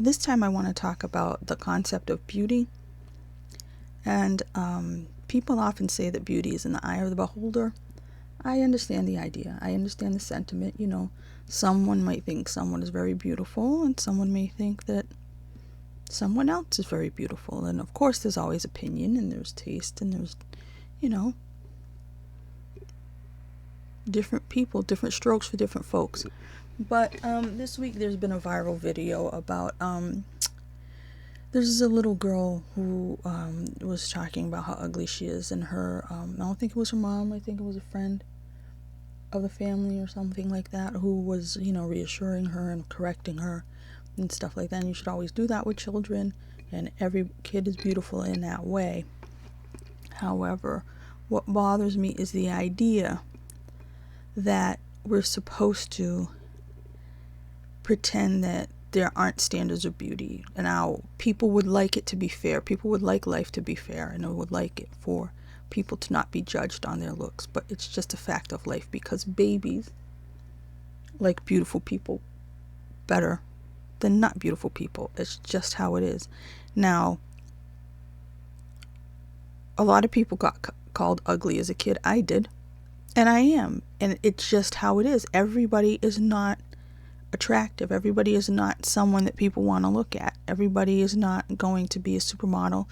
this time I want to talk about the concept of beauty. And people often say that beauty is in the eye of the beholder. I understand the idea. I understand the sentiment. Someone might think someone is very beautiful, and someone may think that someone else is very beautiful. And of course, there's always opinion, and there's taste, and there's, different people, different strokes for different folks. But this week there's been a viral video about there's a little girl who was talking about how ugly she is, and her I don't think it was her mom, I think it was a friend of the family or something like that, who was reassuring her and correcting her and stuff like that. And you should always do that with children, and every kid is beautiful in that way. However, what bothers me is the idea that we're supposed to pretend that there aren't standards of beauty. And now people would like it to be fair. People would like life to be fair, and they would like it for people to not be judged on their looks. But it's just a fact of life, because babies like beautiful people better than not beautiful people. It's just how it is. Now, a lot of people got called ugly as a kid. I did. And I am. And it's just how it is. Everybody is not attractive. Everybody is not someone that people want to look at. Everybody is not going to be a supermodel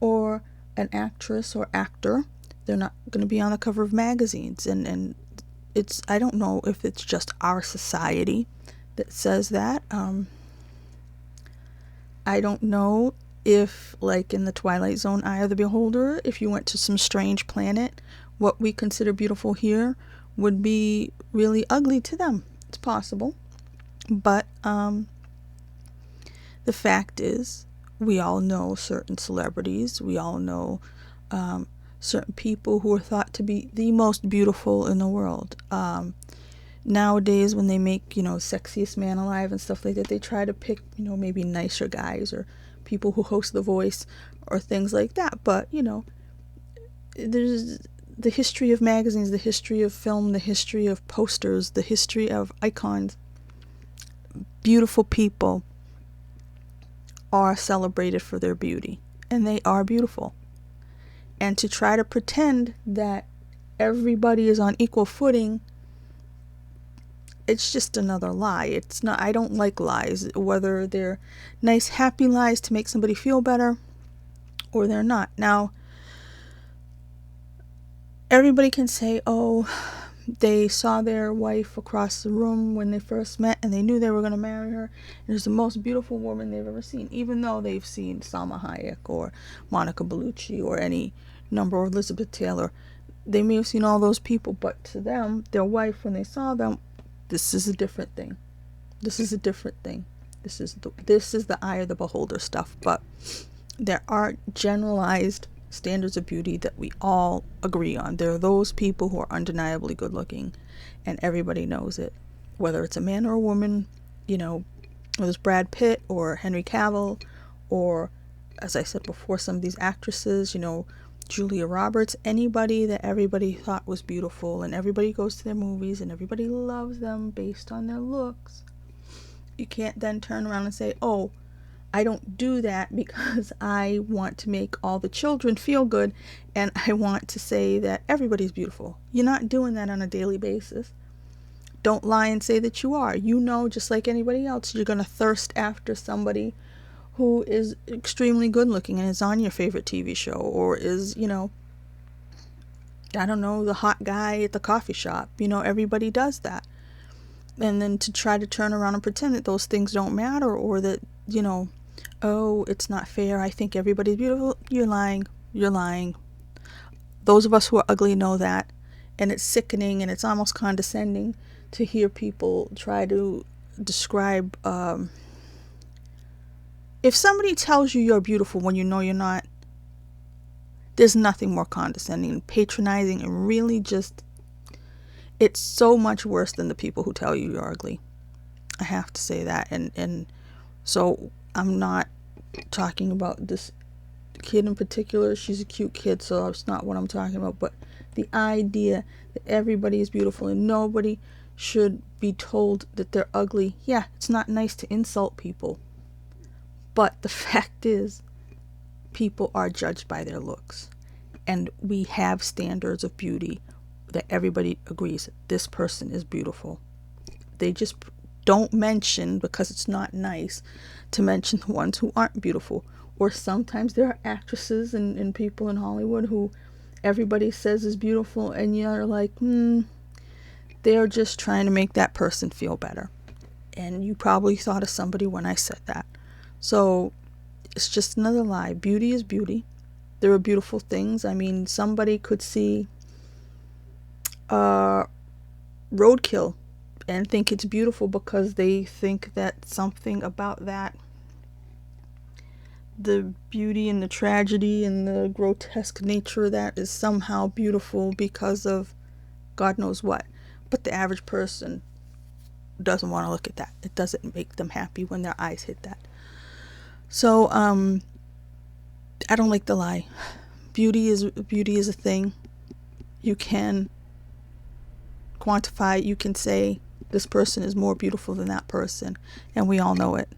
or an actress or actor. They're not going to be on the cover of magazines. And it's, I don't know if it's just our society that says that. I don't know if, like in the Twilight Zone, Eye of the Beholder, if you went to some strange planet, what we consider beautiful here would be really ugly to them. It's possible. But the fact is, we all know certain celebrities. We all know certain people who are thought to be the most beautiful in the world. Nowadays, when they make, sexiest man alive and stuff like that, they try to pick, maybe nicer guys or people who host The Voice or things like that. But, there's the history of magazines, the history of film, the history of posters, the history of icons. Beautiful people are celebrated for their beauty, and they are beautiful. And to try to pretend that everybody is on equal footing, it's just another lie. It's not. I don't like lies, whether they're nice, happy lies to make somebody feel better, or they're not. Now, everybody can say, oh, they saw their wife across the room when they first met, and they knew they were going to marry her. And it was the most beautiful woman they've ever seen, even though they've seen Salma Hayek or Monica Bellucci or any number of Elizabeth Taylor. They may have seen all those people, but to them, their wife, when they saw them, this is a different thing. This is a different thing. This is the eye of the beholder stuff. But there are generalized standards of beauty that we all agree on. There are those people who are undeniably good looking, and everybody knows it, whether it's a man or a woman, whether it's Brad Pitt or Henry Cavill, or, as I said before, some of these actresses, Julia Roberts, anybody that everybody thought was beautiful, and everybody goes to their movies and everybody loves them based on their looks. You can't then turn around and say, oh, I don't do that because I want to make all the children feel good, and I want to say that everybody's beautiful. You're not doing that on a daily basis. Don't lie and say that you are. Just like anybody else, you're going to thirst after somebody who is extremely good looking and is on your favorite TV show, or is, the hot guy at the coffee shop. Everybody does that. And then to try to turn around and pretend that those things don't matter, or that, oh, it's not fair, I think everybody's beautiful. You're lying. Those of us who are ugly know that. And it's sickening, and it's almost condescending to hear people try to describe, if somebody tells you you're beautiful when you know you're not, there's nothing more condescending and patronizing, and really just, it's so much worse than the people who tell you you're ugly. I have to say that. And so I'm not talking about this kid in particular. She's a cute kid, so that's not what I'm talking about. But the idea that everybody is beautiful and nobody should be told that they're ugly. Yeah, it's not nice to insult people. But the fact is, people are judged by their looks. And we have standards of beauty that everybody agrees this person is beautiful. They just don't mention, because it's not nice to mention the ones who aren't beautiful. Or sometimes there are actresses and people in Hollywood who everybody says is beautiful, and you're like, they're just trying to make that person feel better. And you probably thought of somebody when I said that. So it's just another lie. Beauty is beauty. There are beautiful things. I mean, somebody could see roadkill and think it's beautiful because they think that something about that, the beauty and the tragedy and the grotesque nature of that, is somehow beautiful because of God knows what. But the average person doesn't want to look at that. It doesn't make them happy when their eyes hit that. So I don't like the lie. Beauty is a thing. You can quantify it. You can say this person is more beautiful than that person, and we all know it.